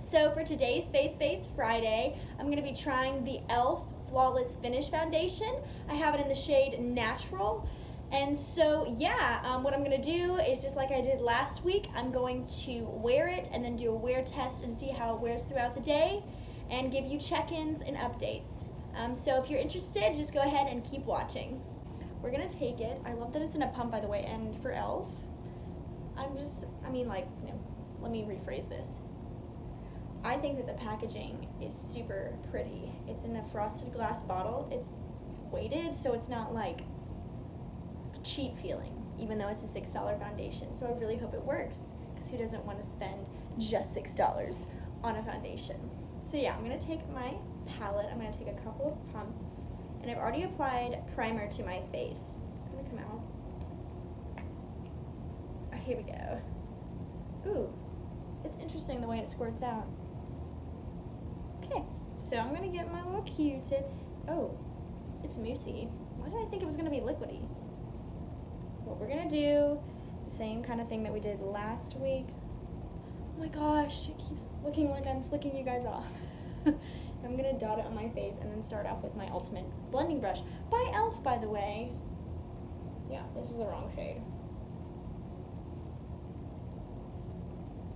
So for today's Face Face Friday, I'm going to be trying the e.l.f. Flawless Finish Foundation. I have it in the shade Natural. And so yeah, what I'm going to do is just like I did last week, I'm going to wear it and then do a wear test and see how it wears throughout the day and give you check-ins and updates. So if you're interested, just go ahead and keep watching. We're going to take it. I love that it's in a pump, by the way, and for e.l.f., let me rephrase this. I think that the packaging is super pretty. It's in a frosted glass bottle. It's weighted, so it's not like cheap feeling, even though it's a $6 foundation. So I really hope it works, because who doesn't want to spend just $6 on a foundation? So yeah, I'm going to take my palette. I'm going to take a couple of pumps, and I've already applied primer to my face. It's going to come out. Oh, here we go. Ooh, it's interesting the way it squirts out. Okay, so I'm going to get my little Q-tip. Oh, it's moussey. Why did I think it was going to be liquidy? What we're going to do, the same kind of thing that we did last week. Oh my gosh, it keeps looking like I'm flicking you guys off. I'm going to dot it on my face and then start off with my Ultimate Blending Brush. By e.l.f., by the way. Yeah, this is the wrong shade.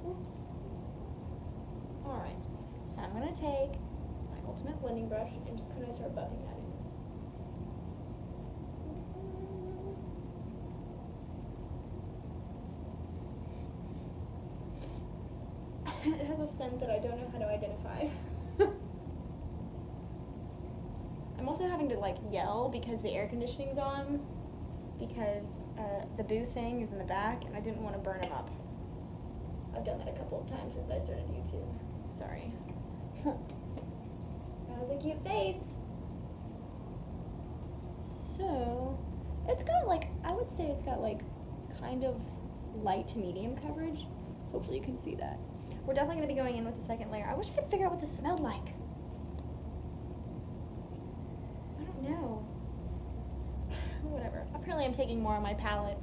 Oops. Alright, so I'm going to take my Ultimate Blending Brush and just kind of start buffing that in. It has a scent that I don't know how to identify. I'm also having to yell because the air conditioning's on, because the boo thing is in the back and I didn't want to burn them up. I've done that a couple of times since I started YouTube. Sorry. That was a cute face. So, it's got I would say it's got kind of light to medium coverage. Hopefully you can see that. We're definitely going to be going in with the second layer. I wish I could figure out what this smelled like. I don't know. Whatever. Apparently I'm taking more on my palette.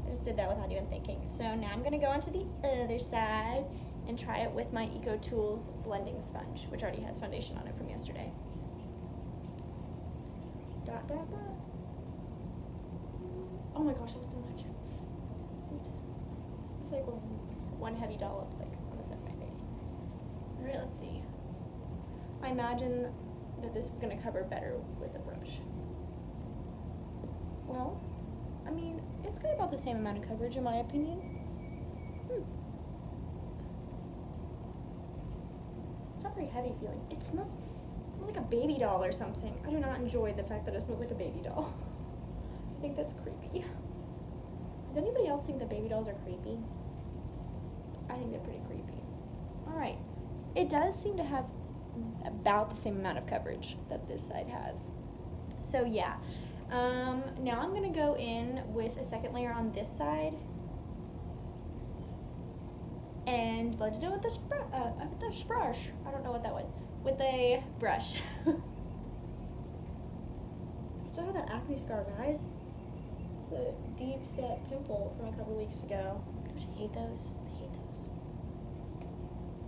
I just did that without even thinking. So now I'm going to go onto the other side and try it with my EcoTools blending sponge, which already has foundation on it from yesterday. Dot, dot, dot. Oh my gosh, that was so much. Oops. It's like one heavy dollop on the side of my face. Alright, let's see. I imagine that this is going to cover better with a brush. Well, I mean, it's got about the same amount of coverage in my opinion. It's not very heavy feeling. It smells like a baby doll or something. I do not enjoy the fact that it smells like a baby doll. I think that's creepy. Does anybody else think that baby dolls are creepy? I think they're pretty creepy. Alright. It does seem to have about the same amount of coverage that this side has. So yeah. Now I'm going to go in with a second layer on this side and blend it in with this brush. I don't know what that was. With a brush. I still have that acne scar, guys. It's a deep set pimple from a couple weeks ago. Don't you hate those? I hate those.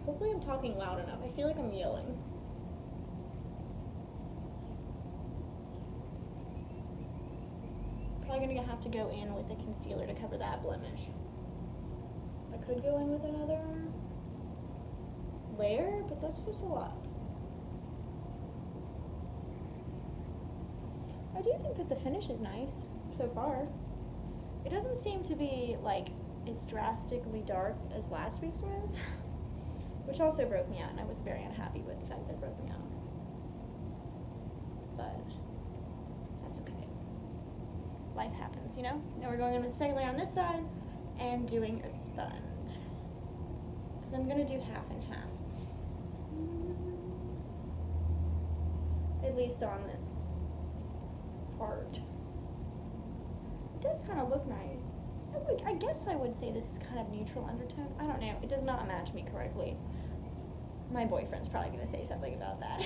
Hopefully I'm talking loud enough. I feel like I'm yelling. Probably gonna have to go in with a concealer to cover that blemish. I could go in with another layer, but that's just a lot. I do think that the finish is nice so far. It doesn't seem to be as drastically dark as last week's was, which also broke me out, and I was very unhappy with the fact that it broke me out. But that's okay. Life happens, you know? Now we're going in with the second layer on this side and doing a sponge. Because I'm going to do half and half. At least on this part. It does kind of look nice. I guess I would say this is kind of neutral undertone. I don't know. It does not match me correctly. My boyfriend's probably going to say something about that.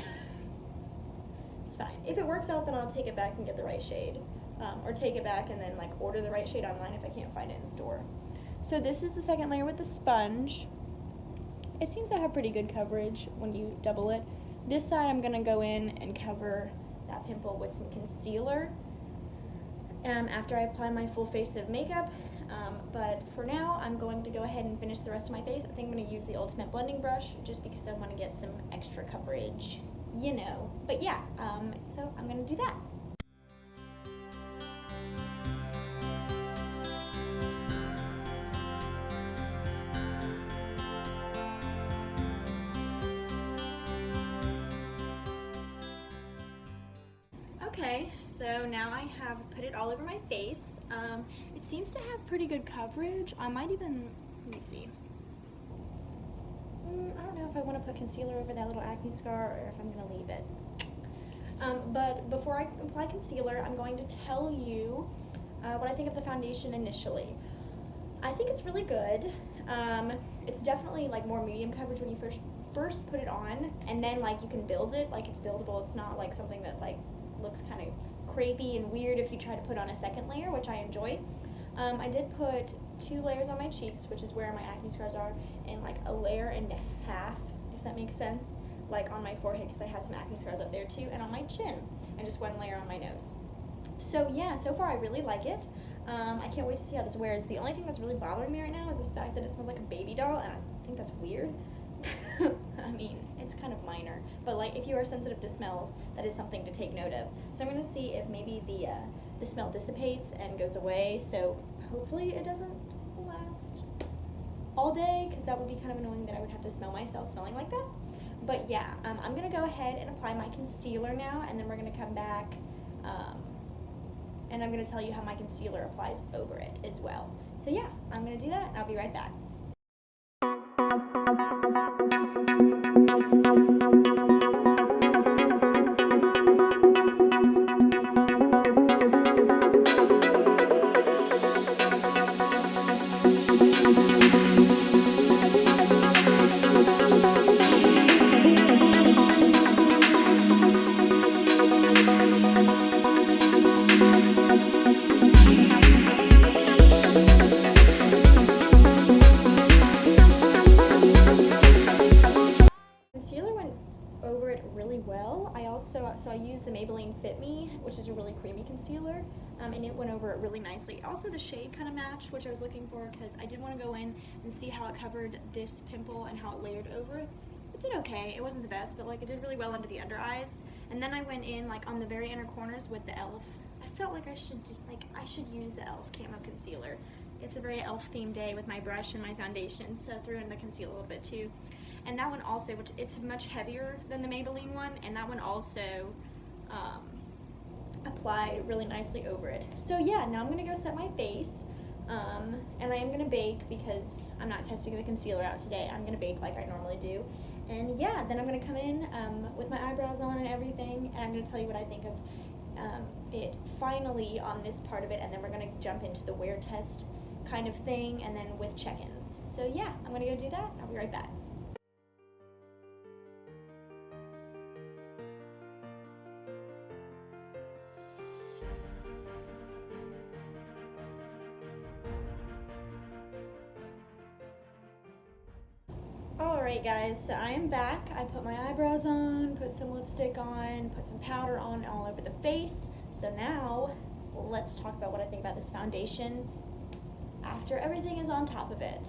It's fine. If it works out, then I'll take it back and get the right shade. Or take it back and then order the right shade online if I can't find it in the store. So this is the second layer with the sponge. it seems to have pretty good coverage when you double it. This side I'm going to go in and cover that pimple with some concealer after I apply my full face of makeup. But for now, I'm going to go ahead and finish the rest of my face. I think I'm going to use the Ultimate Blending Brush just because I want to get some extra coverage, you know. But yeah, so I'm going to do that. Okay, so now I have put it all over my face. It seems to have pretty good coverage. I might even, let me see. I don't know if I want to put concealer over that little acne scar or if I'm going to leave it. But before I apply concealer, I'm going to tell you what I think of the foundation initially. I think it's really good. It's definitely like more medium coverage when you first put it on, and then like you can build it, like it's buildable. It's not like something that like looks kind of crepey and weird if you try to put on a second layer, which I enjoy. I did put 2 layers on my cheeks, which is where my acne scars are, and like a layer and a half, if that makes sense, like on my forehead because I had some acne scars up there too, and on my chin, and just 1 layer on my nose. So yeah, so far I really like it. I can't wait to see how this wears. The only thing that's really bothering me right now is the fact that it smells like a baby doll, and I think that's weird. I mean, it's kind of minor, but like if you are sensitive to smells, that is something to take note of. So I'm going to see if maybe the smell dissipates and goes away, so hopefully it doesn't last all day, because that would be kind of annoying that I would have to smell myself smelling like that. But yeah, I'm going to go ahead and apply my concealer now, and then we're going to come back and I'm going to tell you how my concealer applies over it as well. So yeah, I'm going to do that, and I'll be right back. Over it really well. So I used the Maybelline Fit Me, which is a really creamy concealer, and it went over it really nicely. Also, the shade kind of matched, which I was looking for, because I did want to go in and see how it covered this pimple and how it layered over it. It did okay. It wasn't the best, but like it did really well under the under eyes. And then I went in like on the very inner corners with the e.l.f. I felt like I should use the e.l.f. Camo Concealer. It's a very e.l.f. themed day with my brush and my foundation, so I threw in the concealer a little bit too. And that one also, which it's much heavier than the Maybelline one, and that one also applied really nicely over it. So yeah, now I'm going to go set my face, and I am going to bake because I'm not testing the concealer out today. I'm going to bake like I normally do. And yeah, then I'm going to come in with my eyebrows on and everything, and I'm going to tell you what I think of it finally on this part of it, and then we're going to jump into the wear test kind of thing, and then with check-ins. So yeah, I'm going to go do that, and I'll be right back. Alright guys, so I am back. I put my eyebrows on, put some lipstick on, put some powder on all over the face. So now, let's talk about what I think about this foundation after everything is on top of it.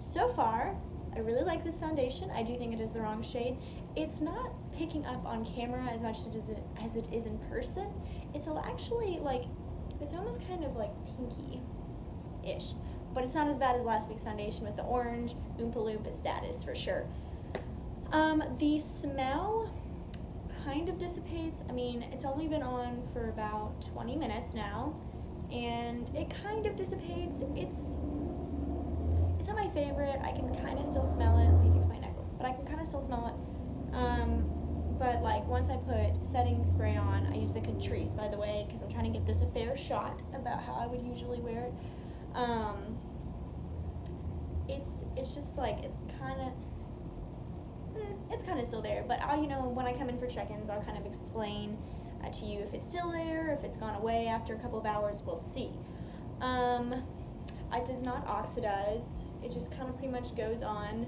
So far, I really like this foundation. I do think it is the wrong shade. It's not picking up on camera as much as it is in person. It's actually like, it's almost kind of like pinky-ish. But it's not as bad as last week's foundation with the orange Oompa Loompa status for sure. The smell kind of dissipates. I mean, it's only been on for about 20 minutes now, and it kind of dissipates. It's not my favorite. I can kind of still smell it. Let me fix my necklace. But I can kind of still smell it. But like once I put setting spray on, I use the Catrice, by the way, because I'm trying to give this a fair shot about how I would usually wear it. It's just like, it's kind of still there, but when I come in for check-ins, I'll kind of explain to you if it's still there, if it's gone away after a couple of hours, we'll see. It does not oxidize, it just kind of pretty much goes on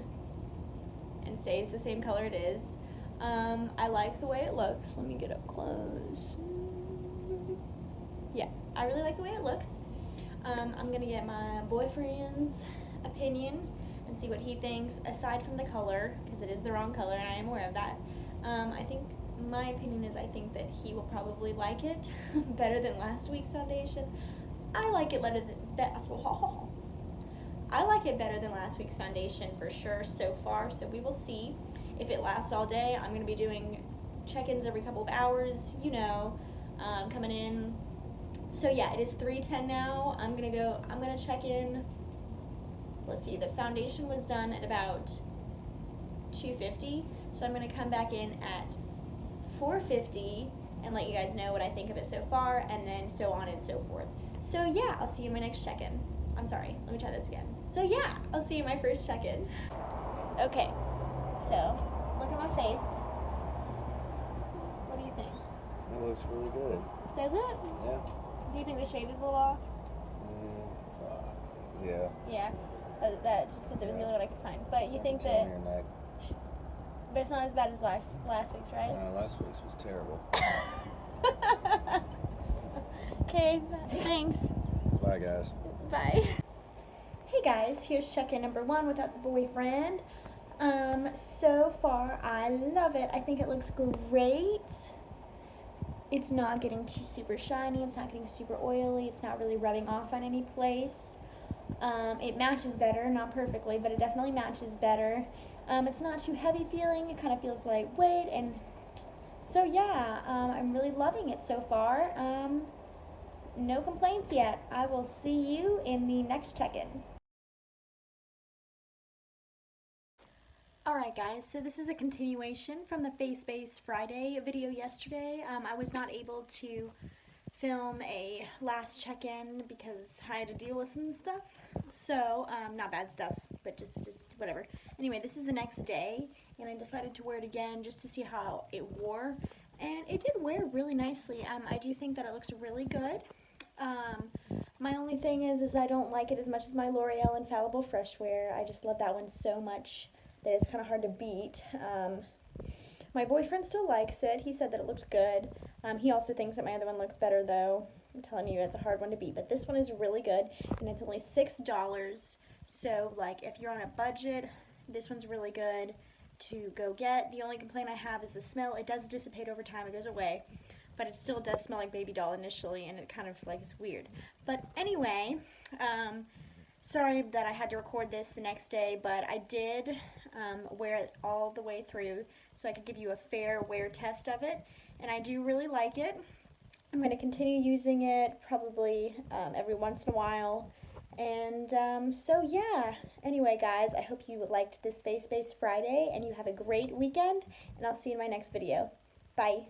stays the same color it is. I like the way it looks. Let me get up close. Yeah, I really like the way it looks. I'm gonna get my boyfriend's opinion and see what he thinks, aside from the color, because it is the wrong color and I am aware of that. I think my opinion is I think that he will probably like it better than last week's foundation. I like it better than I like it better than last week's foundation for sure so far, so we will see if it lasts all day. I'm going to be doing check-ins every couple of hours, you know, coming in. So yeah, it is 3:10 now. I'm going to check in. Let's see, the foundation was done at about 2:50, so I'm going to come back in at 4:50 and let you guys know what I think of it so far, and then so on and so forth. So yeah, I'll see you in my next check-in. I'm sorry, let me try this again. So yeah, I'll see you in my first check-in. Okay, so look at my face. What do you think? It looks really good. Does it? Yeah. Do you think the shade is a little off? Yeah. Yeah, that's just because it was the only one I could find. But you think It's that, on your neck. but it's not as bad as last week's, right? No, last week's was terrible. Okay, thanks. Bye, guys. Bye. Hey guys, here's check-in number 1 without the boyfriend. So far I love it. I think it looks great. It's not getting too super shiny, it's not getting super oily, it's not really rubbing off on any place. It matches better, not perfectly, but it definitely matches better. It's not too heavy feeling, it kind of feels lightweight, and so yeah, I'm really loving it so far. No complaints yet. I will see you in the next check-in. Alright guys, so this is a continuation from the Face Base Friday video yesterday. I was not able to film a last check-in because I had to deal with some stuff. So, not bad stuff, but just whatever. Anyway, this is the next day, and I decided to wear it again just to see how it wore. And it did wear really nicely. I do think that it looks really good. My only thing is I don't like it as much as my L'Oreal Infallible Fresh Wear. I just love that one so much that it's kind of hard to beat. My boyfriend still likes it. He said that it looks good. He also thinks that my other one looks better, though. I'm telling you, it's a hard one to beat. But this one is really good, and it's only $6. So, like, if you're on a budget, this one's really good to go get. The only complaint I have is the smell. It does dissipate over time. It goes away. But it still does smell like baby doll initially, and it kind of, like, is weird. But anyway, sorry that I had to record this the next day, but I did wear it all the way through so I could give you a fair wear test of it, and I do really like it. I'm going to continue using it probably every once in a while, and so yeah. Anyway guys, I hope you liked this Face Base Friday, and you have a great weekend, and I'll see you in my next video. Bye.